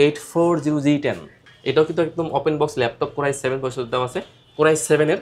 840G10, এটাও কিন্তু একদম open box laptop, core i 7 processor দেওয়া আছে, কোরাই 7-এর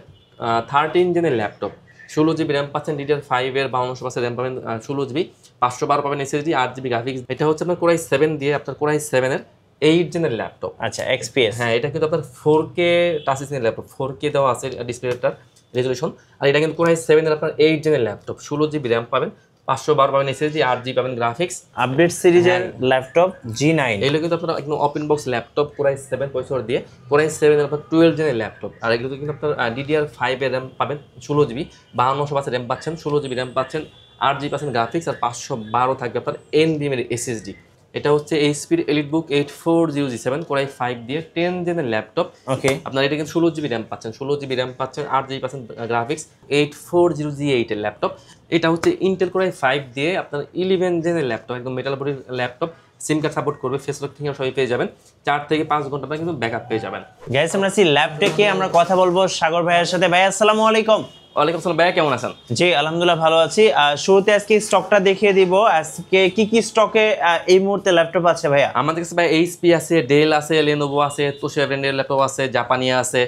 13 জেনের ল্যাপটপ, 16GB র্যাম পাচ্ছেন, DDR5-এর 52% র্যাম পাবেন, 16GB, 512 পাবেন SSD, 8GB গ্রাফিক্স। এটা হচ্ছে আপনার কোরাই 7 দিয়ে আপনার কোরাই 7-এর 8 জেনের ল্যাপটপ। আচ্ছা, XPS। হ্যাঁ, এটা কিন্তু আপনার 4K touch screen laptop, 4K দেওয়া আছে ডিসপ্লেটার রেজলিউশন। আর এটা কিন্তু কোরাই 7-এর আপনার 8 জেনের ল্যাপটপ, 16GB র্যাম পাবেন, 512 পাবেন SSD, 8GB পাবেন গ্রাফিক্স। আপডেট সিরিজের ল্যাপটপ G9, এগুলো কিন্তু আপনার একদম open box laptop, core i 7 processor দিয়ে, কোরাই 7-এর আপনার 12 জেনের ল্যাপটপ। আর এগুলো কিন্তু আপনার DDR5-এর র্যাম পাবেন 16GB, 5200 র্যাম পাচ্ছেন, 16GB র্যাম পাচ্ছেন, 8GB পাচ্ছেন গ্রাফিক্স, আর 512 থাকবে আপনার NVMe SSD। এটা হচ্ছে এইচপির এলিটবুক 840G7 কোরাই 5 দিয়ে 10 জেনের ল্যাপটপ। ওকে, আপনার এটা কিন্তু 16GB র্যাম পাচ্ছেন, 16GB র্যাম পাচ্ছেন, 8GB পাচ্ছেন গ্রাফিক্স, 840G8 এর ল্যাপটপ। এটা হচ্ছে ইন্টেল কোরাই 5 দিয়ে আপনার 11 জেনের ল্যাপটপ, একদম মেটাল বডির ল্যাপটপ, সিম কার্ড সাপোর্ট করবে, ফেস লক থেকে সবই পেয়ে যাবেন, 4 থেকে 5 ঘন্টা কিন্তু ব্যাকআপ পেয়ে যাবেন। গাইস আমরা আছি ল্যাব টেকে, আমরা কথা বলবো সাগর ভাইয়ের সাথে। ভাই আসসালামু আলাইকুম। ওয়ালাইকুম আসসালাম ভাইয়া, কেমন আছেন? জি আলহামদুলিল্লাহ ভালো আছি। শুরুতে আজকে স্টকটা দেখিয়ে দিব, আজকে কি কি স্টকে এই মুহূর্তে ল্যাপটপ আছে ভাইয়া? আমাদের কাছে ভাই এইচপি আছে, ডেল আছে, লেনোভো আছে, তোশিবা ব্র্যান্ডের ল্যাপটপ আছে, জাপানিয়া আছে,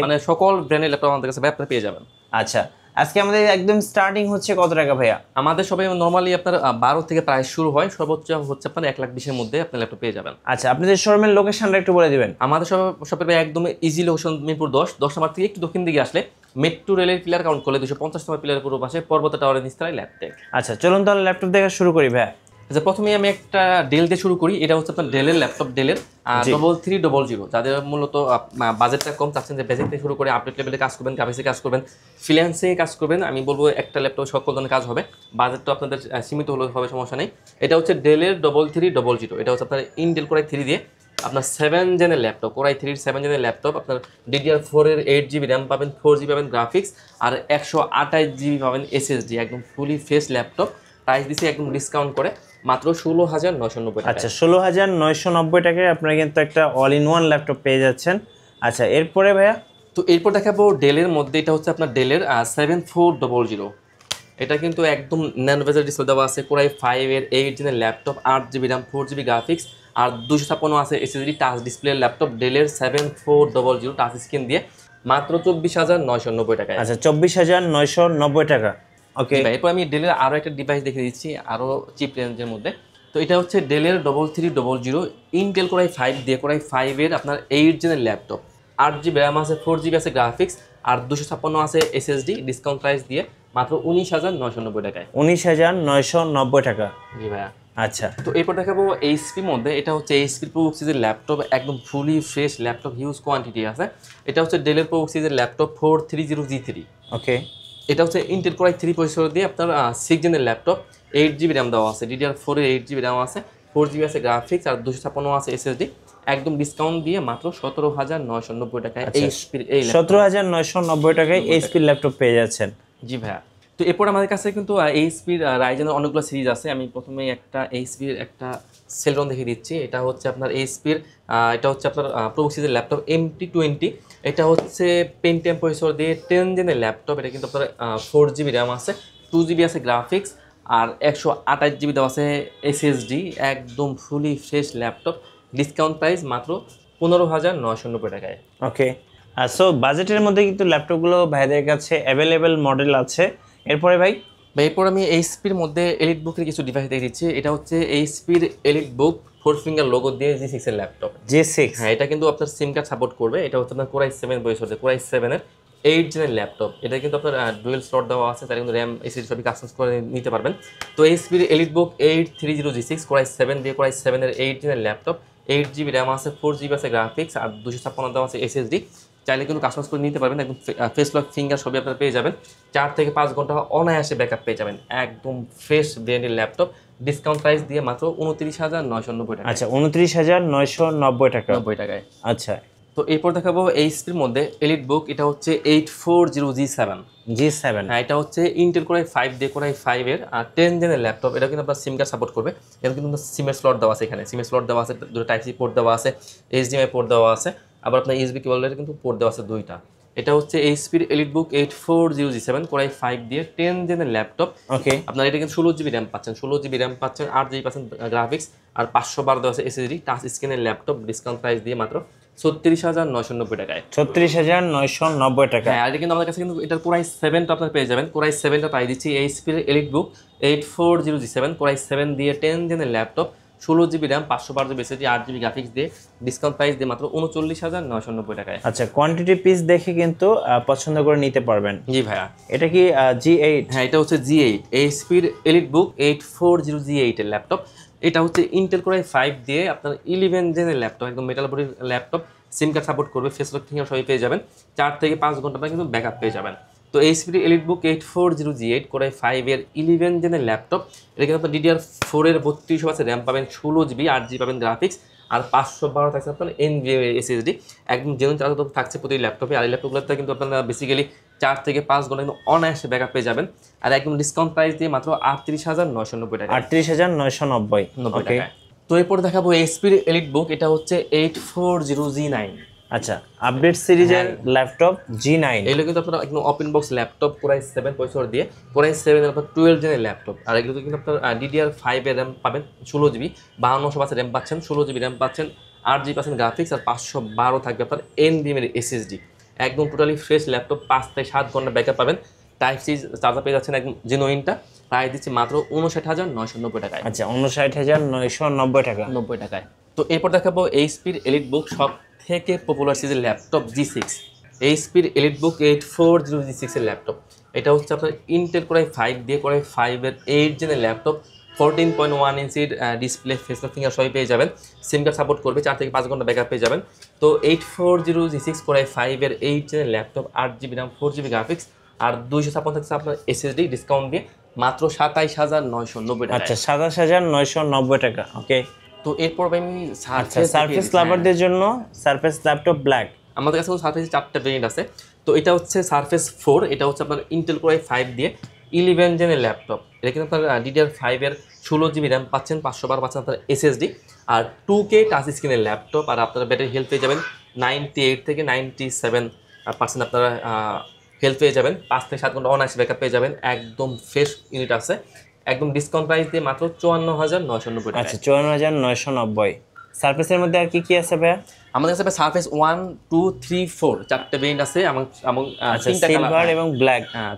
মানে সকল ব্র্যান্ডের ল্যাপটপ আমাদের কাছে ভাই আপনারা পেয়ে যাবেন। আচ্ছা, আজকে আমাদের একদম স্টার্টিং হচ্ছে কত টাকা ভাইয়া? আমাদের সবাই নরমালি আপনার 12 থেকে প্রাইস শুরু হয়, সর্বোচ্চ হচ্ছে আপনার 1,20,000-এর মধ্যে আপনি ল্যাপটপ পেয়ে যাবেন। আচ্ছা, আপনাদের শোরুমের লোকেশনটা একটু বলে দিবেন। আমাদের শপের ভাই একদম ইজি লোকেশন, মিরপুর 10 নম্বর থেকে একটু দক্ষিণ দিকে আসলে মেট্রো রেলের পিলার কাউন্ট করলে 250 নম্বর পিলারের পুরো পাশে পর্বত টাওয়ারের নিচতলায় ল্যাপটপ। আচ্ছা, চলুন তাহলে ল্যাপটপ দেখা শুরু করি ভাইয়া। আচ্ছা, প্রথমে আমি একটা ডেল দিয়ে শুরু করি। এটা হচ্ছে আপনার ডেলের ল্যাপটপ, ডেলের 3300, যাদের মূলত বাজেটটা কম, চাচ্ছেন যে বেসিক থেকে শুরু করে আপডেট লেভেলে কাজ করবেন, গ্রাফিক্সে কাজ করবেন, ফ্রিল্যান্সে কাজ করবেন, আমি বলবো একটা ল্যাপটপ সকল ধরনের কাজ হবে, বাজেটটা আপনাদের সীমিত হলে হবে, সমস্যা নেই। এটা হচ্ছে ডেলের 3300, এটা হচ্ছে আপনার ইন্টেল কোরাই 3 দিয়ে আপনার 7 জেনের ল্যাপটপ, কোরাই 3 7 জেনের ল্যাপটপ, আপনার DDR4-এর 8GB র্যাম পাবেন, 4GB পাবেন গ্রাফিক্স, আর 128GB পাবেন SSD, একদম ফুলি ফ্রেশ ল্যাপটপ। প্রাইস দিচ্ছি একদম ডিসকাউন্ট করে মাত্র 16,990 টাকা। আচ্ছা, 16,990 টাকায় আপনারা কিন্তু একটা অল ইন ওয়ান ল্যাপটপ পেয়ে যাচ্ছেন। আচ্ছা, এরপরে ভাইয়া? তো এরপর দেখাবো ডেলের মধ্যে, এটা হচ্ছে আপনার ডেলের 7400। এটা কিন্তু একদম ন্যানো বেজেল ডিসপ্লে দেওয়া আছে, কোরাই 5-এর 8 জেনের laptop, 8GB RAM, 4GB graphics, আর 256 আছে SSD, টাচ ডিসপ্লে ল্যাপটপ, ডেলের 7400 টাচ স্ক্রিন দিয়ে মাত্র 24,990 টাকায়। আচ্ছা, 24,990 টাকা। ওকে, এরপর আমি ডেলের আরও একটা ডিভাইস দেখে দিচ্ছি আরও চিপ রেঞ্জের মধ্যে। তো এটা হচ্ছে ডেলের 3300 ইন্টেল কোরাই 5 দিয়ে, কোরাই 5-এর আপনার 8 জেনের ল্যাপটপ, 8GB র্যাম আছে, 4GB আছে গ্রাফিক্স, আর 256 আছে SSD, ডিসকাউন্ট প্রাইস দিয়ে মাত্র 19,990 টাকায়। 19,990 টাকা। জি ভাইয়া। আচ্ছা, তো এরপর দেখাবো এইচপির মধ্যে। এটা হচ্ছে এইচপির প্রো সিরিজের ল্যাপটপ, একদম fully fresh laptop, huge quantity আছে। এটা হচ্ছে ডেলের প্রো সিরিজের ল্যাপটপ 430G3। ওকে, এটা হচ্ছে ইন্টেল কোরাই 3 প্রসেসর দিয়ে আপনার 6 জেনের ল্যাপটপ, 8GB র্যাম দেওয়া আছে, DDR4-এর 8GB র্যাম আছে, 4GB আছে গ্রাফিক্স, আর 256 আছে SSD, একদম ডিসকাউন্ট দিয়ে মাত্র 17,990 টাকায় এইচপির এই 17,990 টাকায় এইচপির ল্যাপটপ পেয়ে যাচ্ছেন। জি ভাইয়া। তো এরপর আমাদের কাছে কিন্তু এইচপির রাইজেনের অনেকগুলো সিরিজ আছে। আমি প্রথমে একটা এইচপির একটা সেলরন দেখিয়ে দিচ্ছি। এটা হচ্ছে আপনার এইচপির এটা হচ্ছে আপনার প্রো সিরিজের ল্যাপটপ MT20। এটা হচ্ছে পেন্টিয়াম প্রসেসর দিয়ে 10 জেনের ল্যাপটপ। এটা কিন্তু আপনার 4GB র্যাম আছে, 2GB আছে গ্রাফিক্স, আর 128GB দেওয়া আছে SSD, একদম fully fresh laptop, discount price মাত্র 15,990 টাকায়। ওকে, সো বাজেটের মধ্যে কিন্তু ল্যাপটপগুলো ভাইদের কাছে অ্যাভেলেবেল মডেল আছে। এরপরে ভাই? এরপর আমি এইচপির মধ্যে এলিট বুকের কিছু ডিভাইস দেখে দিচ্ছি। এটা হচ্ছে এইচপির এলিট বুক 4 ফিঙ্গার লোগো দিয়ে G6 এর ল্যাপটপ। G6, হ্যাঁ, এটা কিন্তু আপনার সিম কার্ড সাপোর্ট করবে। এটা হচ্ছে আপনার কোরাই 7 প্রসেসর, কোরাই 7-এর 8 জেনের ল্যাপটপ। এটা কিন্তু আপনার ডুয়েল স্লট দেওয়া আছে, তার কিন্তু র্যাম SSD সবই কাস্টমাইজ করে নিতে পারবেন। তো এইচপির এলিট বুক 830G6 কোরাই 7 দিয়ে, কোরাই 7-এর 8 জেনের ল্যাপটপ, 8GB র্যাম আছে, 4GB আছে গ্রাফিক্স, আর 256 দেওয়া আছে SSD, চাইলে কিন্তু কাস্টমাইজ করে নিতে পারবেন। একদম ফেস লক ফিঙ্গার সবই আপনারা পেয়ে যাবেন, 4 থেকে 5 ঘন্টা অনায়াসে ব্যাকআপ পেয়ে যাবেন, একদম ফ্রেশ ব্র্যান্ডের ল্যাপটপ, ডিসকাউন্ট প্রাইস দিয়ে মাত্র 29,990 টাকা। আচ্ছা, 29,990 টাকা, 90 টাকায়। আচ্ছা, তো এরপর দেখাবো এইচপির মধ্যে এলিট বুক। এটা হচ্ছে 840G7। হ্যাঁ, এটা হচ্ছে ইন্টেল কোরাই 5 দিয়ে, কোরাই 5-এর 10 জেনের ল্যাপটপ। এটা কিন্তু আপনার সিম কার্ড সাপোর্ট করবে। এটা কিন্তু সিমের স্লট দেওয়া আছে, এখানে সিমের স্লট দেওয়া আছে, দুটো টাইপ সি পোর্ট দেওয়া আছে, HDMI পোর্ট দেওয়া আছে, আবার আপনার USB কেবলের কিন্তু পোর্ট দেওয়া আছে 2টা। এটা হচ্ছে এইচপির এলিটবুক 8400G7 কোরাই 5 দিয়ে 10 জেনের ল্যাপটপ। ওকে, আপনার এটা কিন্তু 16 জিবি র্যাম পাচ্ছেন, 16 জিবি র্যাম পাচ্ছেন, 8 জিবি পাচ্ছেন গ্রাফিক্স, আর 512 দেওয়া আছে এসএসডি, টাচ স্ক্রিনের ল্যাপটপ, ডিসকাউন্ট প্রাইস দিয়ে মাত্র 36,990 টাকায়। 36,990 টাকা। হ্যাঁ, আর এটা কিন্তু আমাদের কাছে কিন্তু এটার কোরাই 7টা আপনার পেয়ে যাবেন। কোরাই 7টা প্রাইস দিচ্ছি এইচপির এলিটবুক 8400G7 কোরাই 7 দিয়ে 10 জেনের laptop, 16 GB RAM, 512 GB SSD, 8 GB graphics দিয়ে ডিসকাউন্ট প্রাইস দিয়ে মাত্র 39,990 টাকায়। আচ্ছা, কোয়ান্টিটি পিস দেখে কিন্তু পছন্দ করে নিতে পারবেন। জি ভাইয়া। এটা কি G8? হ্যাঁ, এটা হচ্ছে G8 এইচপির এলিটবুক 840G8 এর ল্যাপটপ। এটা হচ্ছে ইন্টেল কোরাই 5 দিয়ে আপনার 11 জেনের ল্যাপটপ, একদম মেটাল বডির ল্যাপটপ, সিম কার্ড সাপোর্ট করবে, ফেস লক ফিঙ্গার সবই পেয়ে যাবেন, 4 থেকে 5 ঘন্টা পর কিন্তু ব্যাকআপ পেয়ে যাবেন। তো এইচপির এলিটবুক 840G8 কোরাই 5 এর 11 জেনের ল্যাপটপ, এটা কিন্তু আপনার DDR4 এর 32 আছে র্যাম পাবেন, 16 জিবি, 8 জিবি পাবেন গ্রাফিক্স, আর 512 থাকছে আপনার NVMe এসএসডি, একদম জেনুইন চার্জ থাকছে প্রতি ল্যাপটপে। আর এই ল্যাপটপগুলোতে কিন্তু আপনারা বেসিক্যালি 4 থেকে 5 ঘন্টা কিন্তু অনায়াসে ব্যাকআপ পেয়ে যাবেন, আর একদম ডিসকাউন্ট প্রাইস দিয়ে মাত্র 38,990 টাকা। 38,990 টাকায়। তো এরপর দেখাবো এইচপির এলিটবুক, এটা হচ্ছে 840G9। আচ্ছা, আপডেট সিরিজের ল্যাপটপ G9। এগুলো কিন্তু আপনার একদম open box laptop, core i 7 processor দিয়ে, কোরাই 7 এর আপনার 12 জেনের ল্যাপটপ। আর এগুলো কিন্তু আপনার DDR5 এর র্যাম পাবেন, 16 জিবি, 5200 আছে র্যাম পাচ্ছেন, 16 জিবি র্যাম পাচ্ছেন, 8 জিবি পাচ্ছেন গ্রাফিক্স, আর 512 থাকবে আপনার NVMe এর এসএসডি। একদম টোটালি ফ্রেশ ল্যাপটপ, 5 থেকে 7 ঘন্টা ব্যাকআপ পাবেন, টাইপ সি চার্জার পেয়ে যাচ্ছেন একদম জেনুইনটা। প্রাইস দিচ্ছি মাত্র 59,990 টাকায়। আচ্ছা, 59,990 টাকা। 90 টাকায়। তো এরপর দেখাবো এইচপির এলিটবুক সব থেকে পপুলার সিরিজের ল্যাপটপ G6, এইচপির এলিটবুক 840G6 এর ল্যাপটপ। এটা হচ্ছে আপনার ইন্টেল কোরাই 5 দিয়ে কোরাই 5 এর 8 জেনের ল্যাপটপ, 14.1 ইঞ্চির ডিসপ্লে, ফেস লক ফিঙ্গার সবই পেয়ে যাবেন, সিম কার্ড সাপোর্ট করবে, 4 থেকে 5 ঘন্টা ব্যাকআপ পেয়ে যাবেন। তো 840G6 কোরাই 5 এর 8 জেনের laptop, 8 GB RAM, 4 GB graphics, আর 256 থাকছে আপনার এসএসডি, ডিসকাউন্ট দিয়ে মাত্র 27,990 টাকা। আচ্ছা, 27,990 টাকা। ওকে, তো এরপর আমি সারফেস লাভারদের জন্য সারফেস ল্যাপটপ ব্ল্যাক। আমাদের কাছে সারফেসের 4টা ভেরিয়েন্ট আছে। তো এটা হচ্ছে সারফেস 4, এটা হচ্ছে আপনার ইন্টেল কোরাই 5 দিয়ে 11 জেনের ল্যাপটপ। এটা কিন্তু আপনার DDR5 এর 16 জিবি র্যাম পাচ্ছেন, 512 পাচ্ছেন আপনার এসএসডি, আর 2K টাচ স্ক্রিনের ল্যাপটপ। আর আপনারা ব্যাটারি হেলথ পেয়ে যাবেন 98 থেকে 97% আপনারা হেলথ পেয়ে যাবেন, 5 থেকে 7 ঘন্টা অনায়াসে ব্যাকআপ পেয়ে যাবেন, একদম ফ্রেশ ইউনিট আছে, একদম ডিসকাউন্ট প্রাইস দিয়ে মাত্র 54,990 টাকা। আচ্ছা, 54,990। সারফেসের মধ্যে আর কি কি আছে ভাইয়া? আমাদের কাছে সারফেস 1, 2, 3, 4 চারটে ভেরিয়েন্ট আছে, এবং আচ্ছা, 3টা সিলভার কালার এবং ব্ল্যাক। হ্যাঁ,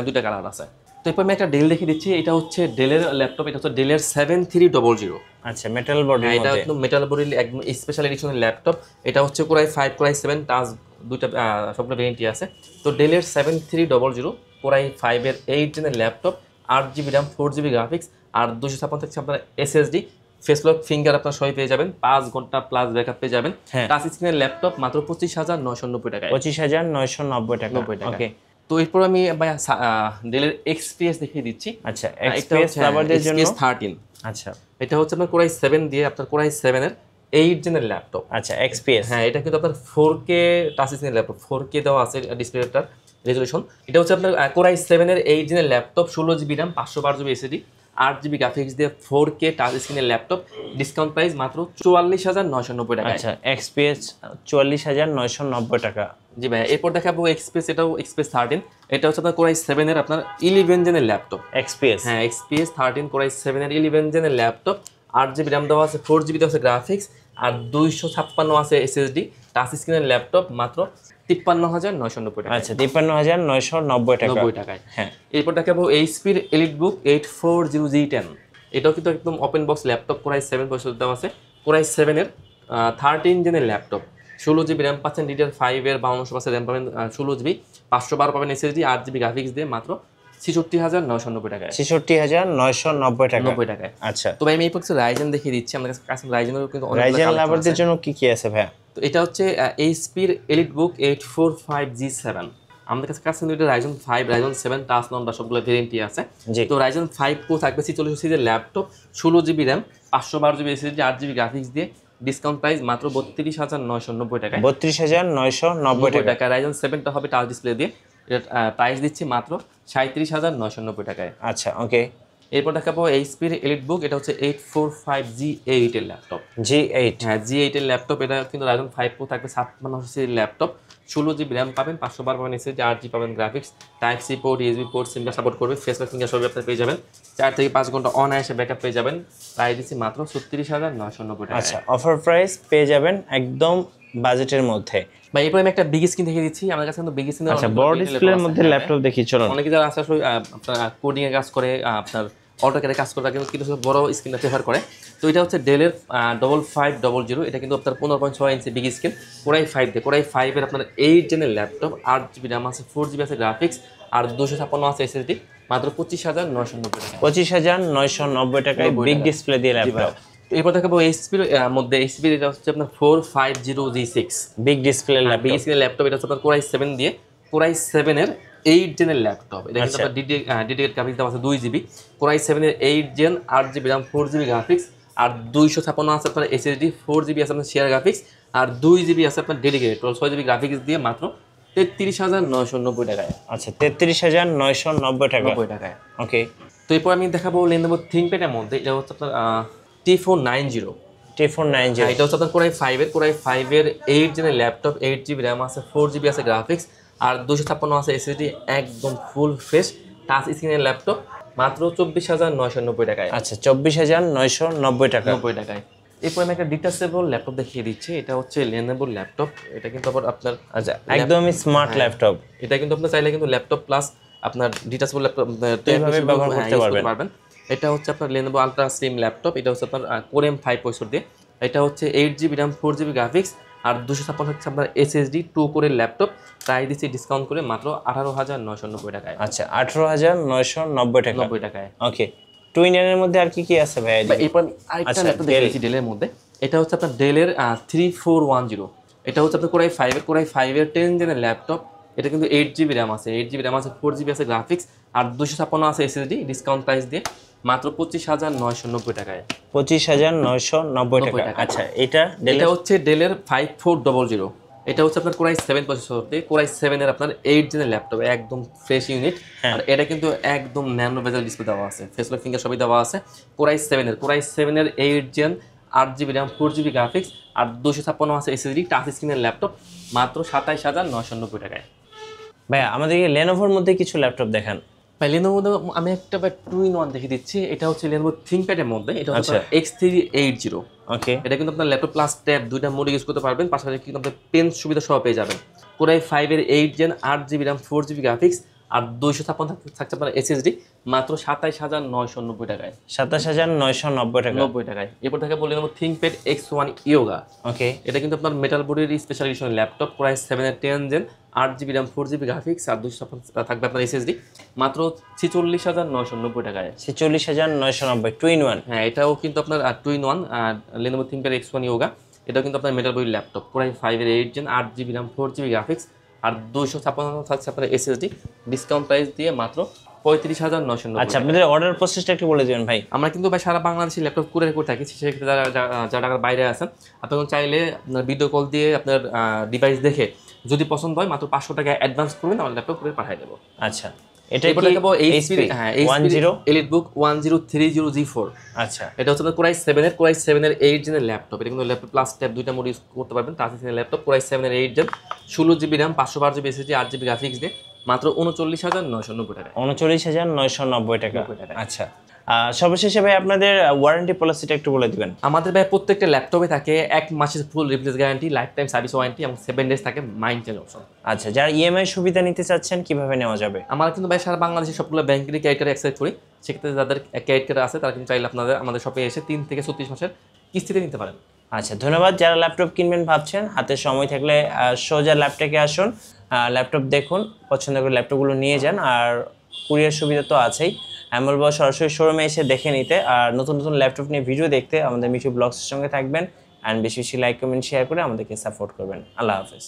2টা কালার আছে। তো এরপর আমি একটা ডেল দেখিয়ে দিচ্ছি, এটা হচ্ছে ডেলের ল্যাপটপ, এটা হচ্ছে ডেলের 7300। আচ্ছা, মেটাল বডির এটা মধ্যে। একদম মেটাল বডির একদম স্পেশাল এডিশনের ল্যাপটপ। এটা হচ্ছে কোরাই 5, কোরাই 7 টাচ, দুইটা সবগুলো ভেরিয়েন্টই আছে। তো ডেলের 7300 কোরাই 5 এর 8 জেনের laptop, 8 GB RAM, 4 GB graphics, আর 256 থাকছে আপনার এসএসডি, ফেস লক ফিঙ্গার আপনার সবই পেয়ে যাবেন, 5 ঘন্টা প্লাস ব্যাকআপ পেয়ে যাবেন। টাচ স্ক্রিনের ল্যাপটপ মাত্র 25,990 টাকায়। 25,990 টাকা। ওকে, তো এরপর আমি ডেলের এক্সপিএস দেখিয়ে দিচ্ছি। আচ্ছা, এক্সপিএস লাভারদের জন্য XPS 13। আচ্ছা, এটা হচ্ছে আপনার কোরাই 7 দিয়ে আপনার কোরাই 7 এর 8 জেনের ল্যাপটপ। আচ্ছা, এক্সপিএস। হ্যাঁ, এটা কিন্তু আপনার 4K টাচ স্ক্রিনের ল্যাপটপ, 4K দেওয়া আছে ডিসপ্লেটার রেজলিউশন। এটা হচ্ছে আপনার কোরাই 7 এর 8 জেনের laptop, 16 GB RAM, 512 GB SSD, 8 GB graphics দিয়ে 4K টাচ স্ক্রিনের ল্যাপটপ, ডিসকাউন্ট প্রাইস মাত্র 44,990 টাকা। আচ্ছা, এক্সপিএস 44,990 টাকা। জি ভাই, এরপর দেখাবো এক্সপিএস, এটাও এক্সপিএস 13। এটা হচ্ছে আপনার কোরাই 7 এর আপনার 11 জেনের ল্যাপটপ। এক্সপিএস, হ্যাঁ, এক্সপিএস 13 কোরাই 7 এর 11 জেনের ল্যাপটপ, 8 জিবি র্যাম দেওয়া আছে, 4 জিবি দেওয়া আছে গ্রাফিক্স, আর 256 আছে এসএসডি, টাচ স্ক্রিনের ল্যাপটপ, মাত্র 53,990 টাকা। আচ্ছা, 53,990 টাকা। 90 টাকায়। হ্যাঁ, এরপর দেখাবো এইচপির এলিটবুক 840G10। এটাও কিন্তু একদম open box laptop, core i 7 processor দেওয়া আছে, কোরাই 7 এর 13 জেনের ল্যাপটপ, 16 জিবি র্যাম পাচ্ছেন, DDR5 এর 5200 র্যাম পাবেন, 16 জিবি, 512 পাবেন এসএসডি, 8 জিবি গ্রাফিক্স দিয়ে মাত্র 66,990 টাকায়। 66,990 টাকা। 90 টাকায়। আচ্ছা, তো আমি এই পক্ষে রাইজেন দেখিয়ে দিচ্ছি, আমাদের কাছে রাইজেনেরও কিন্তু অনেক রাইজেন লাভারদের জন্য কি কি আছে ভাইয়া? তো এটা হচ্ছে এইচপির এলিটবুক 845G7। আমাদের কাছে কিন্তু এটা রাইজন 5, রাইজন 7 টাচ নাম্বার সবগুলো ভেরিয়েন্টই আছে। জি। তো রাইজন 5 প্রো থাকবে 46 সিরিজের laptop, 16 GB RAM, 512 GB SSD, 8 GB graphics দিয়ে ডিসকাউন্ট প্রাইস মাত্র 32,990 টাকায়। 32,990 টাকা। রাইজন 7টা হবে টাচ ডিসপ্লে দিয়ে, এটা প্রাইস দিচ্ছি মাত্র 37,990 টাকায়। আচ্ছা, ওকে। এরপর দেখাবো এইচপির এলিটবুক, এটা হচ্ছে 845G8 এর ল্যাপটপ। G8। হ্যাঁ, G8 এর ল্যাপটপ, এটা কিন্তু রাইজন 5 প্রো থাকবে 56 সিরিজের ল্যাপটপ, 16 GB র্যাম পাবেন, 512 পাবেন এসএসডি, 8 GB পাবেন graphics, type C port, USB port, SIM card support করবে, ফেস লক ফিঙ্গার সব আপনি পেয়ে যাবেন। 4 থেকে 5 ঘন্টা অনায়াসে ব্যাকআপ পেয়ে যাবেন। প্রাইস দিচ্ছি মাত্র 36,990 টাকা। আচ্ছা, অফার প্রাইস পেয়ে যাবেন একদম বাজেটের মধ্যে। ভাই এরপর আমি একটা বিগ স্ক্রিন দেখিয়ে দিচ্ছি। আমাদের কাছে কিন্তু বিগ স্ক্রিন, আচ্ছা, বড় ডিসপ্লের মধ্যে ল্যাপটপ দেখি, চলুন। অনেকে যারা আসলে আপনার কোডিং এর কাজ করে, আপনার অটোক্যাডে কাজ করে, তারা কিন্তু বড় স্ক্রিনটা প্রেফার করে। তো এটা হচ্ছে ডেলের 5500, এটা কিন্তু আপনার 15.6 ইঞ্চি বিগ স্ক্রিন, কোরাই 5 দিয়ে, কোরাই 5 এর আপনার 8 জেনের ল্যাপটপ, 8 GB র্যাম আছে, 4 GB আছে গ্রাফিক্স, আর 256 আছে এসএসডি, মাত্র 25,990 টাকা। 25,990 টাকায় বিগ ডিসপ্লে দিয়ে ল্যাপটপ। এরপর দেখাবো এইচপির মধ্যে, এইচপির এটা হচ্ছে আপনার 450G6 big display big laptop. স্ক্রিনের ল্যাপটপ। এটা হচ্ছে আপনার কোরাই 7 দিয়ে, কোরাই 7 এর 8 জেনের ল্যাপটপ। এটা কিন্তু আপনার ডিডিকেট গ্রাফিক্স দেওয়া আছে 2 GB, কোরাই 7 এর 8 gen, 8 GB RAM, 4 GB graphics, আর 256 আছে আপনার এসএসডি, 4 GB আছে আপনার শেয়ার গ্রাফিক্স, আর 2 GB আছে আপনার ডেডিকেটেড 6 GB গ্রাফিক্স দিয়ে মাত্র 33,990 টাকায়। আচ্ছা, 33,990 টাকা। 90 টাকায়। ওকে। তো এরপর আমি দেখাবো Lenovo ThinkPad-এর মধ্যে, এটা হচ্ছে আপনার T490। T490 এটা হচ্ছে আপনার কোরাই 5 এর, কোরাই 5 এর 8 জেনের ল্যাপটপ, 8 GB র্যাম আছে, 4 GB আছে গ্রাফিক্স, আর 256 আছে এসএসডি, একদম ফুল ফ্রেশ টাচ স্ক্রিনের ল্যাপটপ, মাত্র 24,990 টাকায়। আচ্ছা, 24,990 টাকা। 90 টাকায়। এরপর আমি একটা ডিটাচেবল ল্যাপটপ দেখিয়ে দিচ্ছি। এটা হচ্ছে Lenovo ল্যাপটপ। এটা কিন্তু আবার আপনার আচ্ছা, একদমই স্মার্ট ল্যাপটপ। এটা কিন্তু আপনি চাইলে কিন্তু ল্যাপটপ প্লাস আপনার ডিটাচেবল ল্যাপটপ এইভাবে ব্যবহার করতে পারবেন। এটা হচ্ছে আপনার Lenovo আলট্রা স্লিম ল্যাপটপ। এটা হচ্ছে আপনার Core M5 প্রসেসর দিয়ে। এটা হচ্ছে 8 GB র্যাম, 4 GB গ্রাফিক্স, আর 256 হচ্ছে আপনার এসএসডি 2 কোরের ল্যাপটপ। প্রাইস দিচ্ছি ডিসকাউন্ট করে মাত্র 18,990 টাকায়। আচ্ছা, 18,990 টাকা। 90 টাকায়। ওকে। টুইনারের মধ্যে আর কি কি আছে ভাই? এরপর আরেকটা ল্যাপটপ দেখিয়েছি ডেলের মধ্যে। এটা হচ্ছে আপনার ডেলের 3410। এটা হচ্ছে আপনার কোরাই 5 এর, কোরাই 5 এর 10 জেনের ল্যাপটপ। এটা কিন্তু 8 GB র্যাম আছে, 8 GB র্যাম আছে, 4 GB আছে গ্রাফিক্স, আর 256 আছে এসএসডি, ডিসকাউন্ট প্রাইস দিয়ে মাত্র 25,990 টাকায়। 25,990 টাকা। আচ্ছা, এটা হচ্ছে ডেলের 5400। এটা হচ্ছে আপনার কোরাই 7 প্রসেসর দিয়ে, কোরাই 7 এর আপনার 8 জেনের ল্যাপটপ, একদম ফ্রেশ ইউনিট। আর এটা কিন্তু একদম ন্যানো বেজেল ডিসপ্লে দেওয়া আছে, ফেস লক ফিঙ্গার সবই দেওয়া আছে। কোরাই 7 এর 8 gen, 8 GB RAM, 4 GB graphics, আর 256 আছে এসএসডি, টাচ স্ক্রিনের ল্যাপটপ, মাত্র 27,990 টাকায়। ভাই আমাদেরকে লেনোভোর মধ্যে কিছু ল্যাপটপ দেখান। ভাই Lenovo আমি একটা টু ইন ওয়ান দেখিয়ে দিচ্ছি। এটা হচ্ছে Lenovo ThinkPad-এর মধ্যে, এটা হচ্ছে X380। ওকে। এটা কিন্তু আপনার ল্যাপটপ প্লাস ট্যাব দুইটা মোড ইউজ করতে পারবেন, পাশাপাশি কিন্তু আপনার পেন সুবিধা সহ পেয়ে যাবেন। কোরাই 5 এর 8 gen, 8 GB RAM, 4 GB graphics, আর 256 থাকছে আপনার এসএসডি, মাত্র 27,990 টাকায়। 27,990 টাকা। 90 টাকায়। এরপর থেকে বললেন ThinkPad X1 Yoga। ওকে। এটা কিন্তু আপনার মেটাল বডির স্পেশাল এডিশন ল্যাপটপ, কোরাই 7 এর 10 gen, 8 GB RAM, 4 GB graphics, আর 256 থাকবে আপনার এসএসডি, মাত্র 46,990 টাকায়। 46,990 টু ইন ওয়ান। হ্যাঁ, এটাও কিন্তু আপনার two in one Lenovo ThinkPad X1 Yoga। এটাও কিন্তু আপনার মেটাল বডি ল্যাপটপ, কোরাই 5 এর 8 gen, 8 GB RAM, 4 GB graphics, আর 256 থাকছে আপনার এসএসডি, ডিসকাউন্ট প্রাইস দিয়ে মাত্র 35,990। আচ্ছা, আপনাদের অর্ডার প্রসেসটা একটু বলে দিবেন ভাই। আমরা কিন্তু ভাই সারা বাংলাদেশে ল্যাপটপ কুরিয়ার করে থাকি। সেক্ষেত্রে যারা ঢাকার বাইরে আছেন, আপনি চাইলে আপনার ভিডিও কল দিয়ে আপনার ডিভাইস দেখে যদি পছন্দ হয় মাত্র 500 টাকা অ্যাডভান্স করবেন, আমরা ল্যাপটপ কুরিয়ার পাঠিয়ে দেবো। আচ্ছা, এটা কি HP 10 EliteBook 1030G4। আচ্ছা, এটা হচ্ছে কোরাই 7 এর 8 জেনের ল্যাপটপ। এটা কিন্তু ল্যাপটপ প্লাস ট্যাব দুইটা মোড ইউজ করতে পারবেন, টাচ স্ক্রিনের ল্যাপটপ, কোরাই 7 এর 8 gen, 16 GB RAM, 512 GB SSD, 8 GB graphics দিয়ে মাত্র 39,990 টাকা। 39,990 টাকা। আচ্ছা, সর্বশেষে ভাই আপনাদের ওয়ারেন্টি পলিসিটা একটু বলে দিবেন। আমাদের ভাই প্রত্যেকটা ল্যাপটপে থাকে 1 মাসের ফুল replace guarantee, life time service warranty, এবং 7 ডেজ থাকে মাইন্টেন অপশন। আচ্ছা, যারা ইএমআই সুবিধা নিতে চাচ্ছেন কিভাবে নেওয়া যাবে? আমরা কিন্তু ভাই সারা বাংলাদেশে সবগুলো ব্যাংকের ক্রেডিট কার্ড অ্যাক্সেস করি। সেক্ষেত্রে যাদের ক্রেডিট কার্ড আছে তারা কিন্তু চাইলে আমাদের শপে এসে 3 থেকে 36 মাসের কিস্তিতে নিতে পারেন। আচ্ছা, ধন্যবাদ। যারা ল্যাপটপ কিনবেন ভাবছেন, হাতে সময় থাকলে সোজা ল্যাপটপে আসুন, ল্যাপটপ দেখুন, পছন্দ করে ল্যাপটপগুলো নিয়ে যান। আর কুরিয়ার সুবিধা তো আছেই, আমি বলবো সরাসরি শোরুমে এসে দেখে নিতে। আর নতুন নতুন ল্যাপটপ নিয়ে ভিডিও দেখতে আমাদের মিঠু ব্লগসের সঙ্গে থাকবেন। অ্যান্ড বেশি বেশি লাইক, কমেন্ট, শেয়ার করে আমাদেরকে সাপোর্ট করবেন। আল্লাহ হাফেজ।